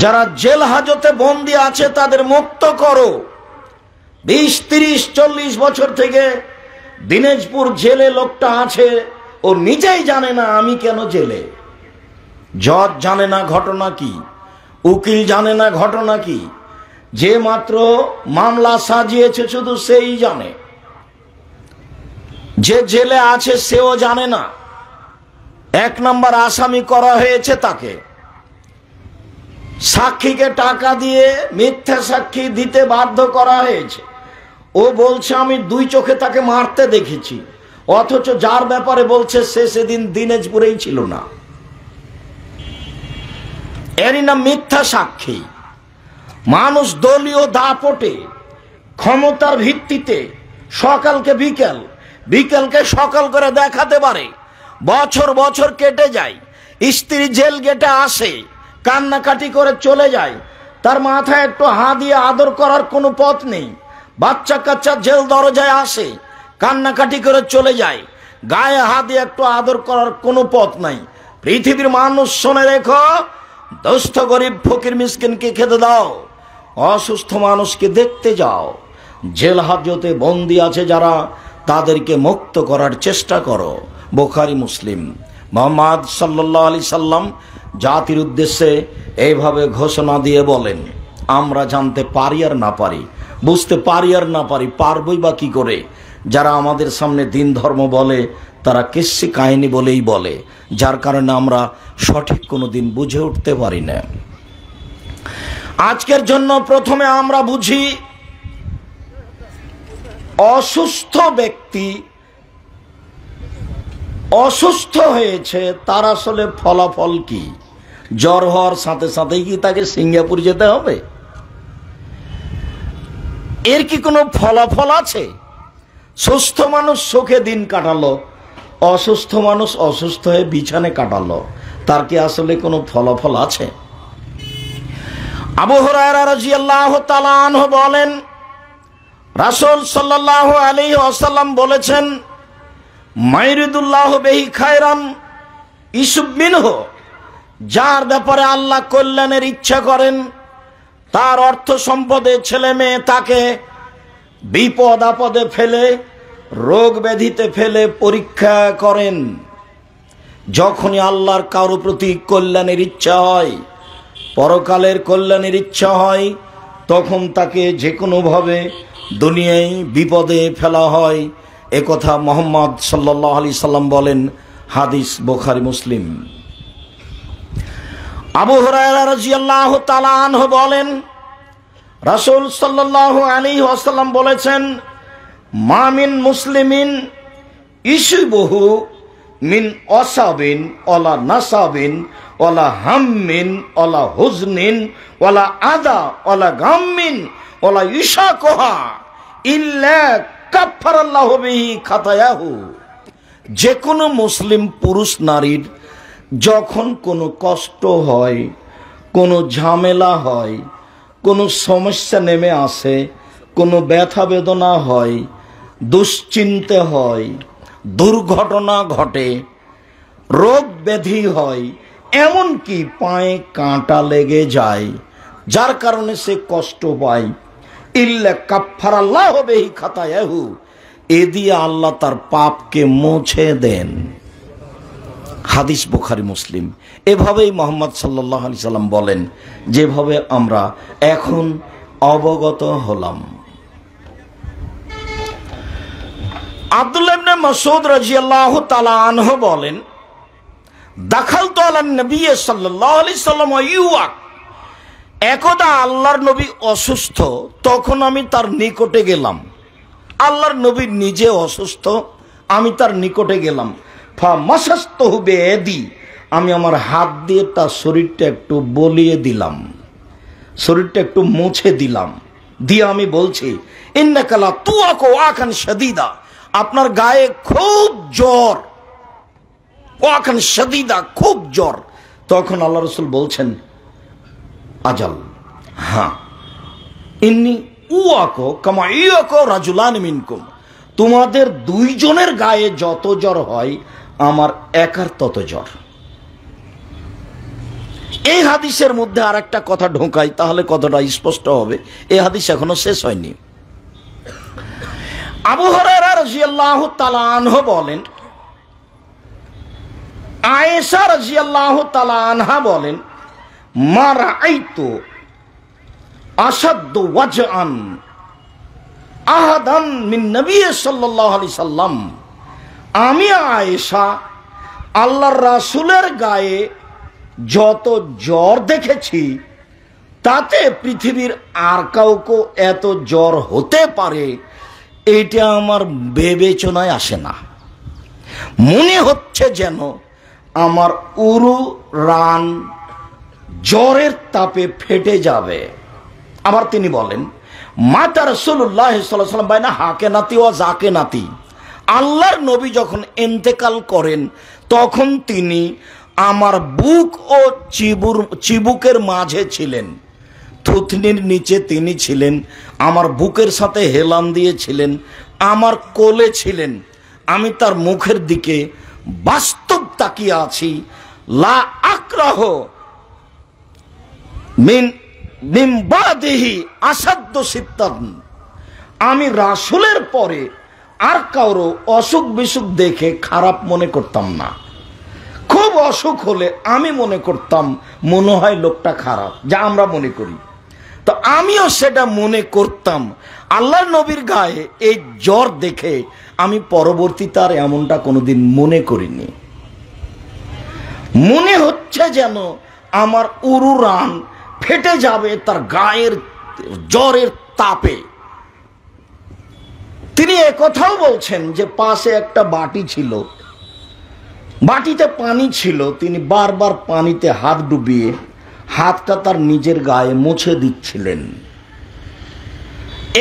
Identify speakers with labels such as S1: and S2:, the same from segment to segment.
S1: যারা জেল হাজতে বন্দী আছে তাদের মুক্ত করো। 20, 30, 40 বছর থেকে দিনাজপুর জেলে লোকটা আছে, ও নিজেই জানে না আমি কেন জেলে। জজ জানে না ঘটনা কি, উকিল জানে না ঘটনা কি, যে মাত্র মামলা সাজিয়েছে শুধু সেই জানে, যে জেলে আছে সেও জানে না। 1 নম্বর আসামি করা হয়েছে তাকে। সাক্ষীকে টাকা দিয়ে মিথ্যা সাক্ষী দিতে বাধ্য করা হয়েছে। ও বলছে আমি 2 চোখে তাকে মারতে দেখেছি, অথচ যার ব্যাপারে বলছে সে সেদিন দিনাজপুরেই ছিল না। এরই নাম মিথ্যা সাক্ষী। মানুষ দলীয় দাপটে ক্ষমতার ভিত্তিতে সকালকে বিকেল, বিকেলকে সকাল করে দেখাতে পারে। বছর বছর কেটে যায়, স্ত্রী জেল গেটে আসে, কান্নাকাটি করে চলে যায়, তার মাথায় একটু হাত দিয়ে আদর করার কোনো পথ নেই। বাচ্চা কাচ্চা জেল দরজায় আসে, কান্নাকাটি করে চলে যায়, গায়ে হাত দিয়ে একটু আদর করার কোনো পথ নাই। পৃথিবীর মানুষ শুনে রেখো, দুস্থ গরিব ফকির মিসকিনকে খেতে দাও, অসুস্থ মানুষকে দেখতে যাও, জেল হাজতে বন্দী আছে যারা তাদেরকে মুক্ত করার চেষ্টা করো। বুখারী মুসলিম। মুহাম্মদ সাল্লাল্লাহু আলাইহি সাল্লাম জাতির উদ্দেশ্যে এইভাবে ঘোষণা দিয়ে বলেন, আমরা জানতে পারি আর না পারি, বুঝতে পারি আর না পারি, পারবই বা কি করে? যারা আমাদের সামনে দিন ধর্ম বলে তারা কিসি কাহিনী বলেই বলে, যার কারণে আমরা সঠিক কোনো দিন বুঝে উঠতে পারি না। আজকের জন্য প্রথমে আমরা বুঝি, অসুস্থ ব্যক্তি অসুস্থ হয়েছে তার আসলে ফলাফল কি? জ্বর হওয়ার সাথে সাথেই কি তাকে সিঙ্গাপুর যেতে হবে? এর কি কোনো ফলাফল আছে? সুস্থ মানুষ সুখে দিন কাটালো, অসুস্থ মানুষ অসুস্থ হয়ে বিছানে কাটালো, তার কি আসলে কোনো ফলাফল আছে? আবু হুরায়রা রাদিয়াল্লাহু তাআলা আনহু বলেন, রাসূল সাল্লাল্লাহু আলাইহি ওয়াসাল্লাম বলেছেন, মাইরিদুল্লাহু বিহি খায়রান ইসুব মিনহু, যার ব্যাপারে আল্লাহ কল্যাণের ইচ্ছা করেন, তার অর্থ সম্পদে ছেলে মেয়ে তাকে বিপদ আপদে ফেলে, রোগ ব্যাধিতে ফেলে পরীক্ষা করেন। যখনই আল্লাহর কারো প্রতি কল্যাণের ইচ্ছা হয়, পরকালের কল্যাণের ইচ্ছা হয়, তখন তাকে যে কোনোভাবে দুনিয়ায় বিপদে ফেলা হয়। একথা মুহাম্মদ সাল্লাল্লাহু আলাইহি সাল্লাম বলেন। হাদিস বুখারী মুসলিম। আবু হুরায়রা রাদিয়াল্লাহু তাআলা আনহু বলেন, রাসূল সাল্লাল্লাহু আলাইহি ওয়াসাল্লাম বলেছেন, মা মিন মুসলিমিন ইসিবহু মিন অসাবিন ওয়ালা নাসাবিন ওয়ালা হাম্মিন ওয়ালা হুজনিন ওয়ালা আদা ওয়ালা গাম্মিন ওয়ালা ইশাকুহা ইল্লা কাফফারাল্লাহু বিহি খাতায়াহু। যে কোনো মুসলিম পুরুষ নারীর যখন কোনো কষ্ট হয়, কোনো ঝামেলা হয়, কোনো সমস্যা নেমে আসে, কোনো ব্যথা বেদনা হয়, দুশ্চিন্তা হয়, দুর্ঘটনা ঘটে, রোগ ব্যাধি হয়, এমনকি পায়ে কাঁটা লেগে যায়, যার কারণে সে কষ্ট পায়, ইল্লা কাফফারাল্লাহু বিহি খাতায়াহু, এ দিয়ে আল্লাহ তার পাপকে মুছে দেন। হাদিস বুখারী মুসলিম। এভাবেই মুহাম্মদ সাল্লাল্লাহু আলাইহি সাল্লাম বলেন, যেভাবে আমরা এখন অবগত হলাম। আব্দুল্লাহ ইবনে মাসউদ রাদিয়াল্লাহু তাআলা আনহু বলেন, দাখালতু আলান নবী সাল্লাল্লাহু আলাইহি সাল্লাম ইউয়াক, একদা আল্লাহর নবী অসুস্থ, তখন আমি তার নিকটে গেলাম। আল্লাহর নবী নিজে অসুস্থ, আমি তার নিকটে গেলাম। ফামাসাসতুহু বিয়াদি, আমি আমার হাত দিয়ে তার শরীরটা একটু বলিয়ে দিলাম, শরীরটা একটু মুছে দিলাম, দিয়ে আমি বলছি, ইন্নাকা লা তুআকু ওয়াকান শাদীদা, আপনার গায়ে খুব জ্বর, ওয়াকান শাদীদা, খুব জ্বর। তখন আল্লাহ রাসূল বলছেন, আজাল, হ্যাঁ, ইন্নী উআকু কামা ইয়াকু রাজুলান মিনকুম, তোমাদের 2 জনের গায়ে যত জ্বর হয় আমার একার তত জ্বর। এই হাদিসের মধ্যে আর একটা কথা ঢোকাই, তাহলে কথাটা স্পষ্ট হবে। এই হাদিস এখনো শেষ হয়নি। আবু হুরায়রা রাদিয়াল্লাহু তাআলা আনহু বলেন, আয়েশা রাদিয়াল্লাহু তাআলা আনহা বলেন, মা রাআইতু আশাদ্দু ওয়াজআন আহাদান মিন নবী সাল্লাল্লাহু আলাইহি সাল্লাম, আমি আয়েশা আল্লাহর রাসূলের গায়ে যত জ্বর দেখেছি তাতে পৃথিবীর আর কাউকে এত জ্বর হতে পারে এটা আমার বিবেচনায় আসে না। মনে হচ্ছে যেন আমার উরু রান জ্বরের তাপে ফেটে যাবে। আবার তিনি বলেন, মাতা রাসূলুল্লাহ সাল্লাল্লাহু আলাইহি ওয়াসাল্লাম বাইনা হাকে নাতি ও জাকে নাতি, আল্লাহর নবী যখন ইন্তেকাল করেন তখন তিনি আমার বুক ও চিবুকের মাঝে ছিলেন, থুতনির নিচে তিনি ছিলেন, আমার বুকের সাথে হেলান দিয়েছিলেন, আমার কোলে ছিলেন। আমি তার মুখের দিকে বাস্তব তাকিয়ে আছি। লা আক্রাহ মিন বাদিহি আসাদ্দ সিত্তান, আমি রাসূলের পরে আর কারো অসুখ বিসুখ দেখে খারাপ মনে করতাম না। খুব অসুখ হলে আমি মনে করতাম মনে হয় লোকটা খারাপ, যা আমরা মনে করি। তো আমিও সেটা মনে করতাম। আল্লাহর নবীর গায়ে এই জ্বর দেখে আমি পরবর্তীতে আর এমনটা কোনোদিন মনে করিনি। মনে হচ্ছে যেন আমার উরু রান ফেটে যাবে তার গায়ের জ্বরের তাপে। তিনি একথাও বলছেন যে পাশে একটা বাটি ছিল, বাটিতে পানি ছিল, তিনি বারবার পানিতে হাত ডুবিয়ে হাতটা তার নিজের গায়ে মুছে দিচ্ছিলেন।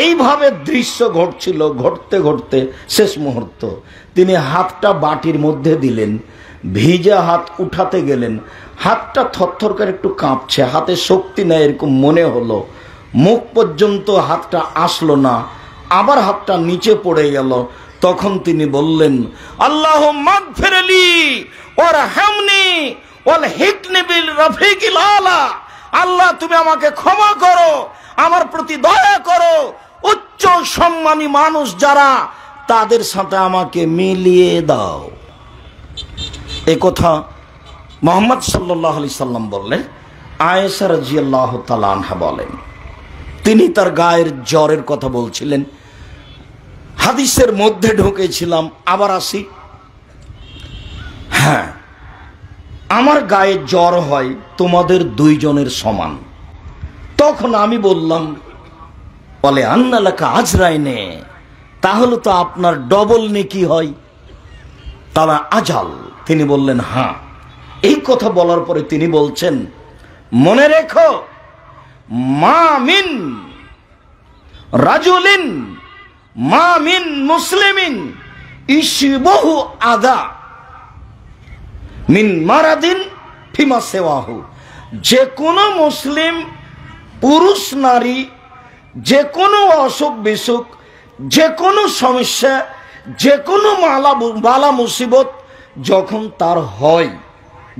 S1: এইভাবে দৃশ্য ঘটছিল। ঘটতে ঘটতে শেষ মুহূর্ত তিনি হাতটা বাটির মধ্যে দিলেন, ভিজা হাত উঠাতে গেলেন, হাতটা থরথর করে একটু কাঁপছে, হাতে শক্তি নেই এরকম মনে হলো। মুখ পর্যন্ত হাতটা আসলো না, আবার হাতটা নিচে পড়ে গেল। তখন তিনি বললেন, আল্লাহুম্মা গফিরলি ওয়ারহামনি ওয়ালহিকনি বিল রাফিকিল আলা, আল্লাহ তুমি আমাকে ক্ষমা করো, আমার প্রতি দয়া করো, উচ্চ সম্মানী মানুষ যারা তাদের সাথে আমাকে মিলিয়ে দাও। এই কথা মুহাম্মদ সাল্লাল্লাহু আলাইহি সাল্লাম বললেন। আয়েশা রাদিয়াল্লাহু তাআলা আনহা বলেন, তিনি তার গায়ের জ্বরের কথা বলছিলেন। হাদিসের মধ্যে ঢুকেছিলাম, আবার আসি। হ্যাঁ, আমার গায়ে জ্বর হয় তোমাদের দুইজনের সমান। তখন আমি বললাম, বলে আন্নালাকা আজরাইনে, তাহলে তো আপনার ডবল নেকি হয়। তারা আজাল, তিনি বললেন হ্যাঁ। এই কথা বলার পরে তিনি বলছেন, মনে রেখো, মা মিন রাজুলিন মা মিন মুসলিমিন ইশবহু আদা মিন মারাদিন ফিমা সেওয়াহু, যে কোনো মুসলিম পুরুষ নারী যে কোনো অসুখ বিসুখ, যে কোনো সমস্যা, যে কোনো বালা মুসিবত যখন তার হয়,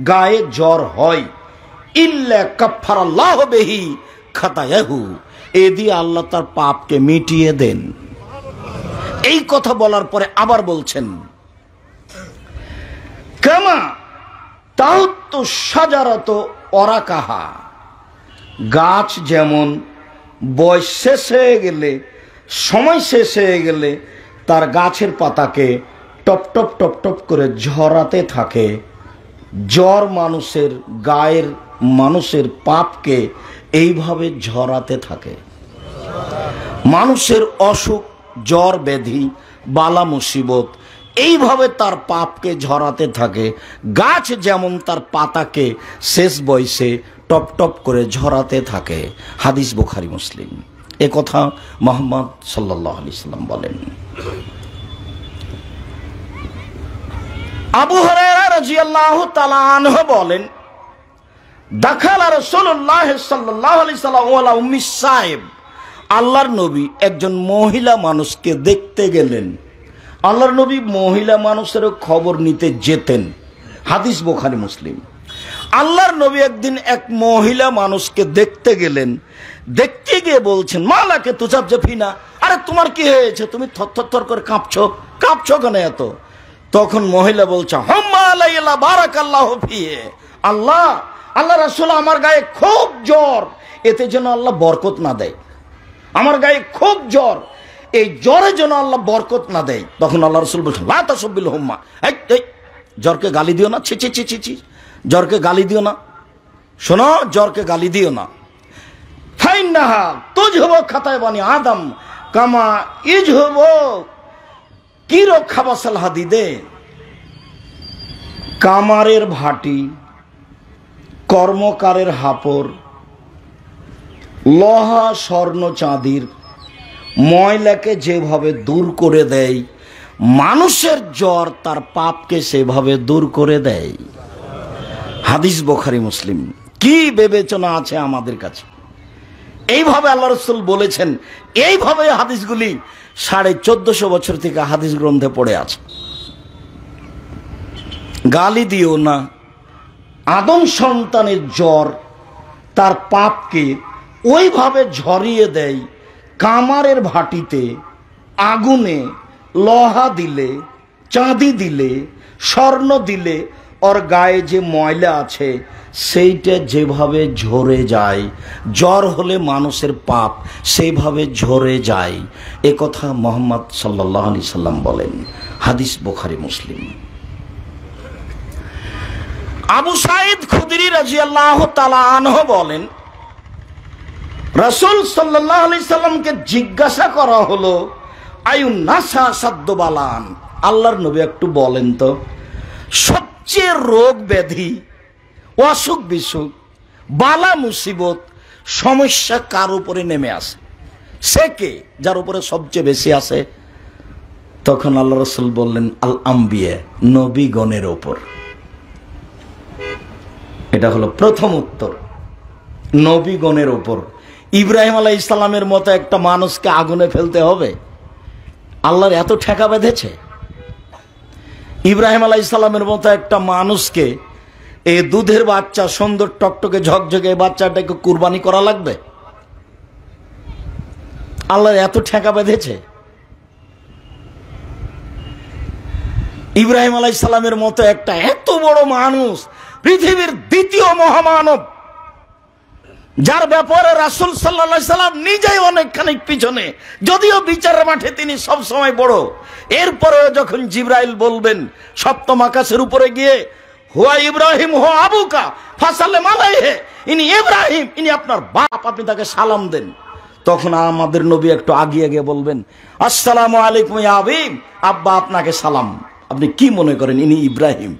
S1: গায়ে জ্বর হয়, ইল্লা কাফফারাল্লাহু বিহি খাতায়াহু, এ দিয়ে আল্লাহ তার পাপকে মিটিয়ে দেন। এই কথা বলার পরে আবার বলছেন, কামা তাউত্তু শাজারাত ওরাকাহা, গাছ যেমন বয়স শেষ হয়ে গেলে, সময় শেষ হয়ে গেলে তার গাছের পাতাকে টপ টপ টপ টপ করে ঝরাতে থাকে, জ্বর মানুষের গায়ের মানুষের পাপকে এইভাবে ঝরাতে থাকে। মানুষের অসুখ, জ্বর ব্যাধি, বালা মুসিবত এইভাবে তার পাপকে ঝরাতে থাকে। গাছ যেমন তার পাতাকে শেষ বয়সে টপ টপ করে ঝরাতে থাকে। হাদিস বুখারী মুসলিম। এ কথা মুহাম্মদ সাল্লাল্লাহু আলাইহি সাল্লাম বলেন। আবু হুরায়রা রাদিয়াল্লাহু তাআলা আনহু বলেন, দাখালা রাসূলুল্লাহ সাল্লাল্লাহু আলাইহি সাল্লাম ওয়ালা উম্মি সাইব, আল্লাহর নবী একজন মহিলা মানুষকে দেখতে গেলেন। আল্লাহর নবী মহিলা মানুষের খবর নিতে যেতেন। হাদিস বুখারী মুসলিম। আল্লাহর নবী একদিন এক মহিলা মানুষকে দেখতে গেলেন, দেখতে গিয়ে বলছেন, মালাকে তুচাব যে ফিনা, আরে তোমার কি হয়েছে, তুমি থর করে কাঁপছো কেন এত? তখন মহিলা বলছে, হাম্মা আলাইলা বারাকাল্লাহু ফিহি, আল্লাহ রাসূল আমার গায়ে খুব জ্বর, এতে যেন আল্লাহ বরকত না দেয়। আমার গায়ে খুব জ্বর, এই জ্বরে যেন আল্লাহ বরকত না দেয়। তখন আল্লাহ রাসূল বলছেন, লা তাসবিল হুম্মা, এই জ্বরকে গালি দিও না, ছি ছি ছি ছি ছি, জ্বরকে গালি দিও না, শোনো, জ্বরকে গালি দিও না। ফাইন্নাহা তুযহিবু খাতায় বানি আদম কামা ইযহিবু কিরো খাবাসাল হাদিদে। কামারের ভাটি, কর্মকারের হাপড়, লোহা স্বর্ণ চাঁদির ময়লাকে যেভাবে দূর করে দেয়, মানুষের জ্বর তার পাপকে সেভাবে দূর করে দেয়। হাদিস বুখারী মুসলিম। কি বিবেচনা আছে আমাদের কাছে! এইভাবে আল্লাহ রাসূল বলেছেন, এইভাবে হাদিসগুলি 1450 বছর থেকে হাদিস গ্রন্থে পড়ে আছে। গালি দিও না। আদম সন্তানের জ্বর তার পাপকে ওইভাবে ঝরিয়ে দেয়, কামারের ভাটিতে আগুনে লোহা দিলে, চাঁদি দিলে, স্বর্ণ দিলে ওর গায়ে যে ময়লা আছে সেইটা যেভাবে ঝরে যায়, জ্বর হলে মানুষের পাপ সেইভাবে ঝরে যায়। এ কথা মুহাম্মদ সাল্লাল্লাহু আলাইহি সাল্লাম বলেন। হাদিস বুখারী মুসলিম। আবু সাঈদ খুদরি রাদিয়াল্লাহু তাআলা আনহু বলেন, রাসূল সাল্লাল্লাহু আলাইহি সাল্লামকে জিজ্ঞাসা করা হলো, আয়ুন নাসা সাদ্দ বালান, আল্লাহর নবী একটু বলেন তো, সবচেয়ে রোগ ব্যাধি, অসুখ বিসুখ, বালা মুসিবত, সমস্যা কার উপরে নেমে আসে? সে কে যার উপরে সবচেয়ে বেশি আসে? তখন আল্লাহ রাসূল বললেন, আল আম্বিয়া, নবীগণের উপর। এটা হলো প্রথম উত্তর, নবীগণের উপর। ইব্রাহিম আলাইহিস সালামের মতো একটা মানুষকে আগুনে ফেলতে হবে? আল্লাহর এত ঠেকা বেঁধেছে? ইব্রাহিম আলাইহিস সালামের মতো একটা মানুষকে, এই দুধের বাচ্চা, সুন্দর টকটকে ঝকঝকে বাচ্চাটাকে কুরবানি করা লাগবে? আল্লাহর এত ঠেকা বেঁধেছে? ইব্রাহিম আলাইহিস সালামের মতো একটা এত বড় মানুষ, পৃথিবীর দ্বিতীয় মহামানব, যার ব্যাপারে রাসূল সাল্লাল্লাহু আলাইহি সাল্লাম নিজেই অনেকখানি পিছনে, যদিও বিচারের মাঠে তিনি সব সময় বড়। এরপরেও যখন জিবরাইল বলবেন সপ্তম আকাশের উপরে গিয়ে, হুয়া ইব্রাহিম হুয়া আবুকা ফাসাল্লিম আলাইহি, ইনি ইব্রাহিম, ইনি আপনার বাপ, আপনি তাকে সালাম দেন। তখন আমাদের নবী একটু আগিয়ে গিয়ে বলবেন, আসসালামু আলাইকুম ইয়া আবি, আব্বা আপনাকে সালাম। আপনি কি মনে করেন ইনি ইব্রাহিম?